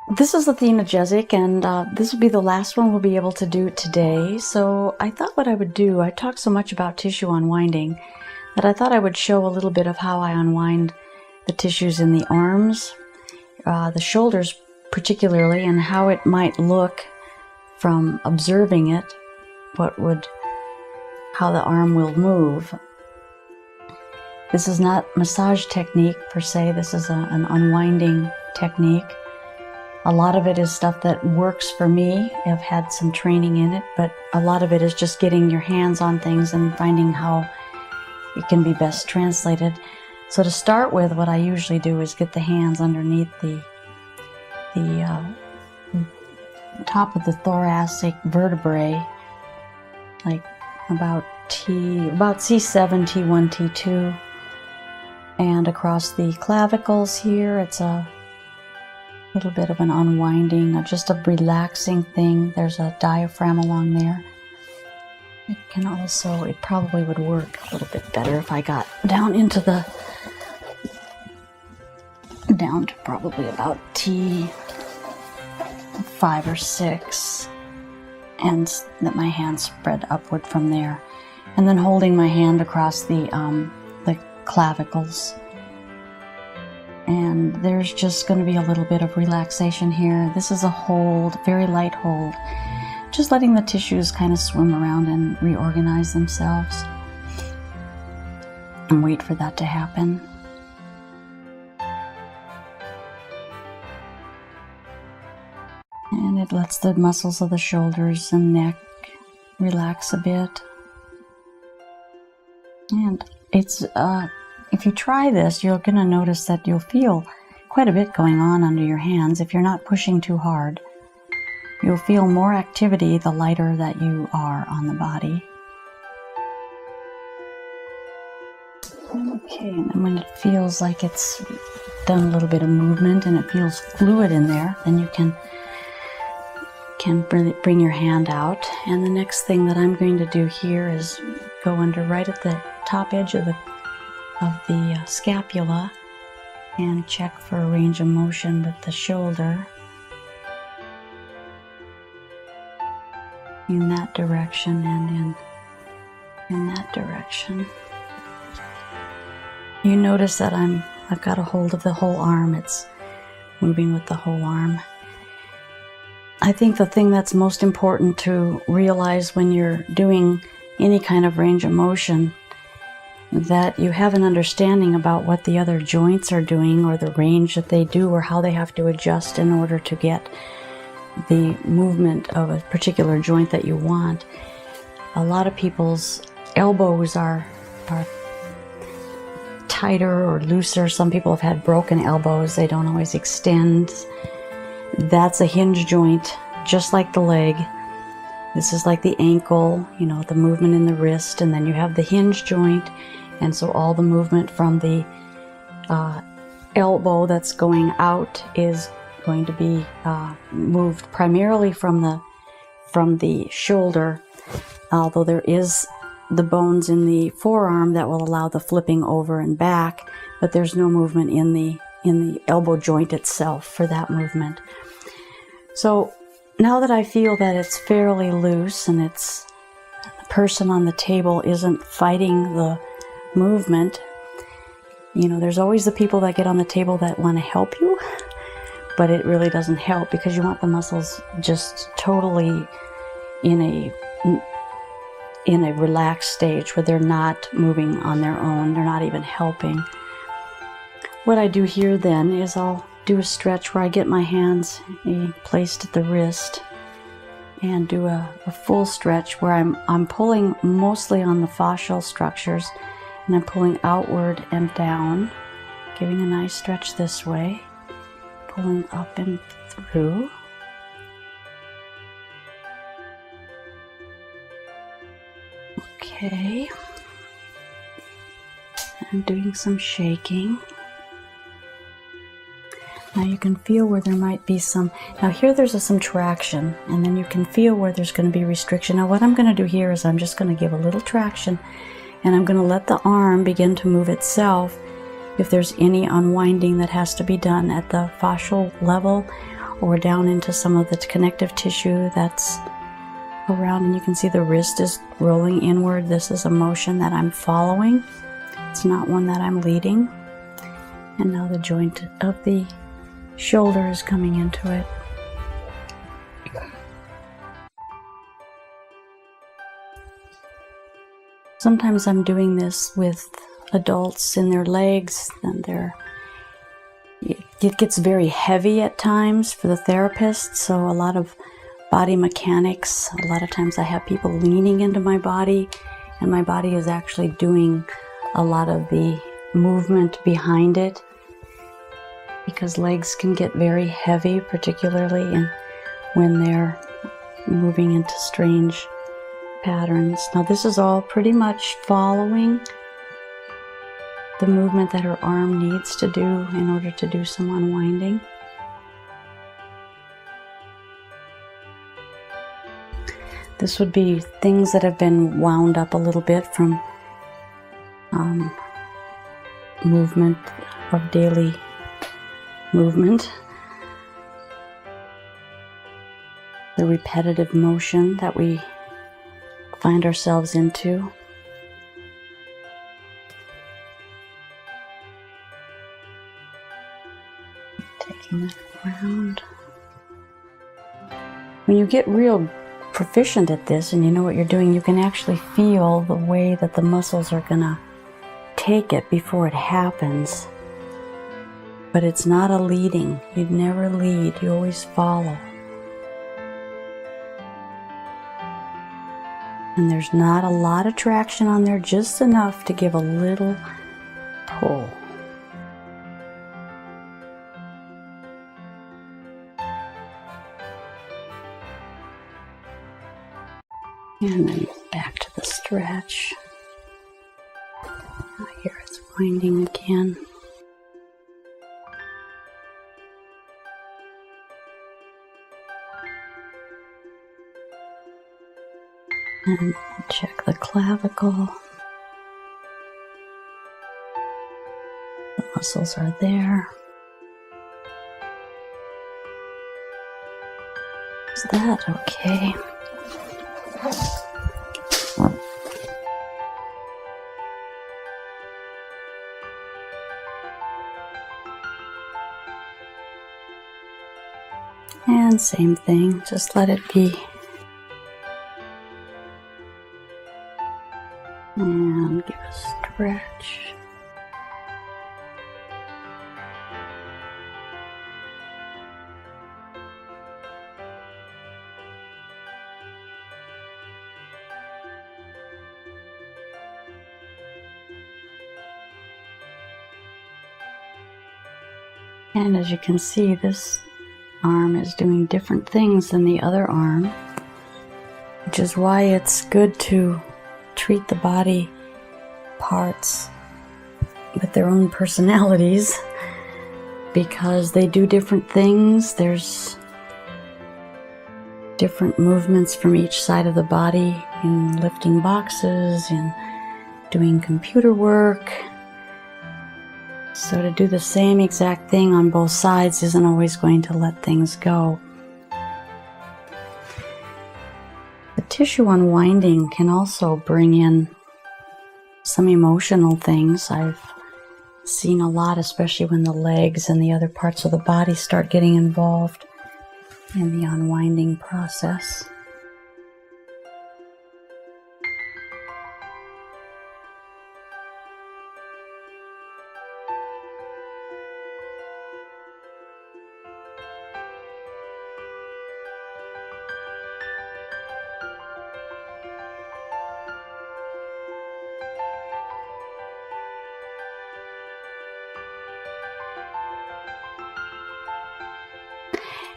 This is Athena Jezik, and this will be the last one we'll be able to do today. So I thought what I would do, I talk so much about tissue unwinding that I thought I would show a little bit of how I unwind the tissues in the arms, the shoulders particularly, and how it might look from observing it, how the arm will move. This is not massage technique per se, this is an unwinding technique. A lot of it is stuff that works for me. I've had some training in it, but a lot of it is just getting your hands on things and finding how it can be best translated. So to start with, what I usually do is get the hands underneath the top of the thoracic vertebrae, like about C7, T1, T2, and across the clavicles here. It's a little bit of an unwinding, just a relaxing thing. There's a diaphragm along there. It can also, it probably would work a little bit better if I got down to probably about T5 or 6, and that my hands spread upward from there, and then holding my hand across the clavicles. And there's just going to be a little bit of relaxation here. This is a hold, very light hold. Just letting the tissues kind of swim around and reorganize themselves. And wait for that to happen. And it lets the muscles of the shoulders and neck relax a bit. And it's if you try this, you're going to notice that you'll feel quite a bit going on under your hands if you're not pushing too hard. You'll feel more activity the lighter that you are on the body. Okay, and then when it feels like it's done a little bit of movement and it feels fluid in there, then you can bring your hand out. And the next thing that I'm going to do here is go under right at the top edge of the scapula and check for a range of motion with the shoulder in that direction and in that direction. You notice that I've got a hold of the whole arm. It's moving with the whole arm. I think the thing that's most important to realize when you're doing any kind of range of motion, that you have an understanding about what the other joints are doing, or the range that they do, or how they have to adjust in order to get the movement of a particular joint that you want. A lot of people's elbows are tighter or looser. Some people have had broken elbows. They don't always extend. That's a hinge joint, just like the leg. This is like the ankle, you know, the movement in the wrist, and then you have the hinge joint, and so all the movement from the elbow that's going out is going to be moved primarily from the shoulder, although there is the bones in the forearm that will allow the flipping over and back, but there's no movement in the elbow joint itself for that movement. So now that I feel that it's fairly loose and the person on the table isn't fighting the movement, you know, there's always the people that get on the table that want to help you, but it really doesn't help because you want the muscles just totally in a relaxed stage where they're not moving on their own, they're not even helping. What I do here then is I'll do a stretch where I get my hands placed at the wrist and do a full stretch where I'm pulling mostly on the fascial structures, and I'm pulling outward and down, giving a nice stretch this way, pulling up and through. Okay, I'm doing some shaking. Now you can feel where there might be some, now here there's some traction, and then you can feel where there's going to be restriction. Now what I'm going to do here is I'm just going to give a little traction, and I'm going to let the arm begin to move itself if there's any unwinding that has to be done at the fascial level, or down into some of the connective tissue that's around. And you can see the wrist is rolling inward. This is a motion that I'm following. It's not one that I'm leading. And now the joint of the shoulder is coming into it. Sometimes I'm doing this with adults in their legs, and it gets very heavy at times for the therapist, so a lot of body mechanics. A lot of times I have people leaning into my body, and my body is actually doing a lot of the movement behind it, because legs can get very heavy, particularly when they're moving into strange patterns. Now this is all pretty much following the movement that her arm needs to do in order to do some unwinding. This would be things that have been wound up a little bit from movement of daily movement. The repetitive motion that we find ourselves into. Taking it around. When you get real proficient at this and you know what you're doing, you can actually feel the way that the muscles are gonna take it before it happens. But it's not a leading. You'd never lead, you always follow. And there's not a lot of traction on there, just enough to give a little pull. And then back to the stretch. Here it's winding again. And check the clavicle. The muscles are there. Is that okay? And same thing, just let it be. And give a stretch. And as you can see, this arm is doing different things than the other arm, which is why it's good to treat the body parts with their own personalities, because they do different things. There's different movements from each side of the body in lifting boxes, in doing computer work. So to do the same exact thing on both sides isn't always going to let things go. The tissue unwinding can also bring in some emotional things. I've seen a lot, especially when the legs and the other parts of the body start getting involved in the unwinding process.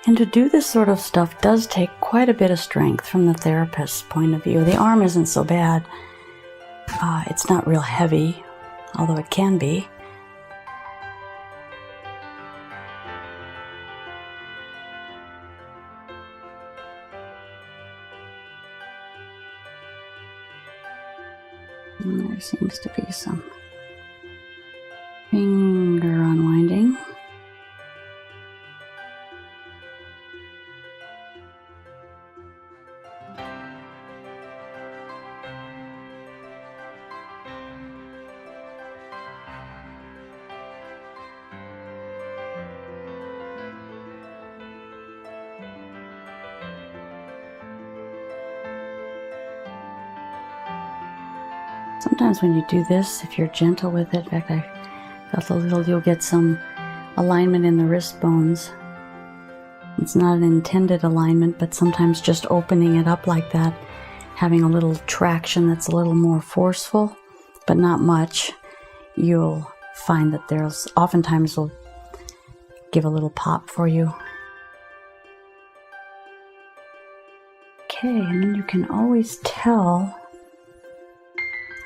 And to do this sort of stuff does take quite a bit of strength from the therapist's point of view. The arm isn't so bad. It's not real heavy, although it can be. And there seems to be some finger unwinding. Sometimes when you do this, if you're gentle with it, in fact, I felt a little, you'll get some alignment in the wrist bones. It's not an intended alignment, but sometimes just opening it up like that, having a little traction that's a little more forceful, but not much, you'll find that there's oftentimes will give a little pop for you. Okay, and then you can always tell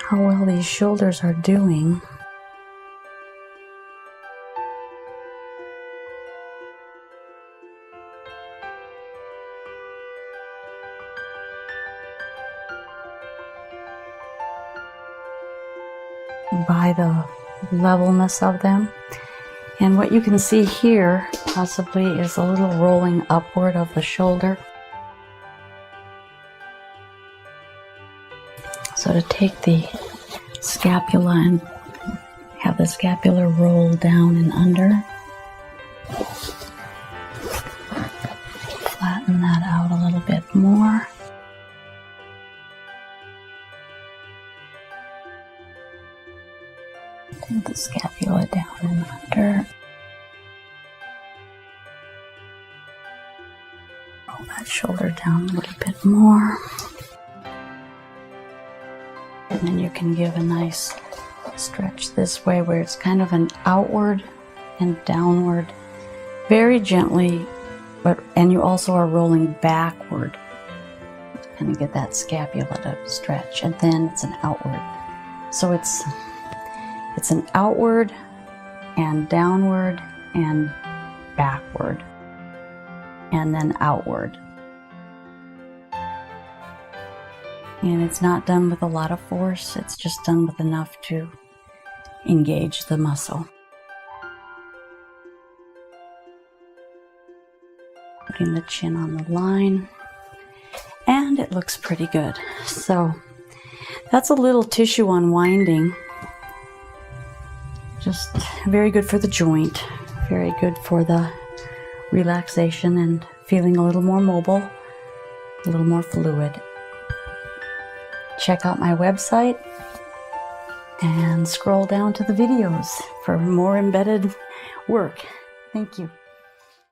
how well these shoulders are doing by the levelness of them. And what you can see here possibly is a little rolling upward of the shoulder. So to take the scapula and have the scapula roll down and under, flatten that out a little bit more. Take the scapula down and under. Roll that shoulder down a little bit more. And then you can give a nice stretch this way where it's kind of an outward and downward, very gently, and you also are rolling backward. And get that scapula to stretch, and then it's an outward. So it's an outward and downward and backward, and then outward. And it's not done with a lot of force, it's just done with enough to engage the muscle. Putting the chin on the line, and it looks pretty good. So that's a little tissue unwinding. Just very good for the joint, very good for the relaxation and feeling a little more mobile, a little more fluid. Check out my website and scroll down to the videos for more embedded work. Thank you.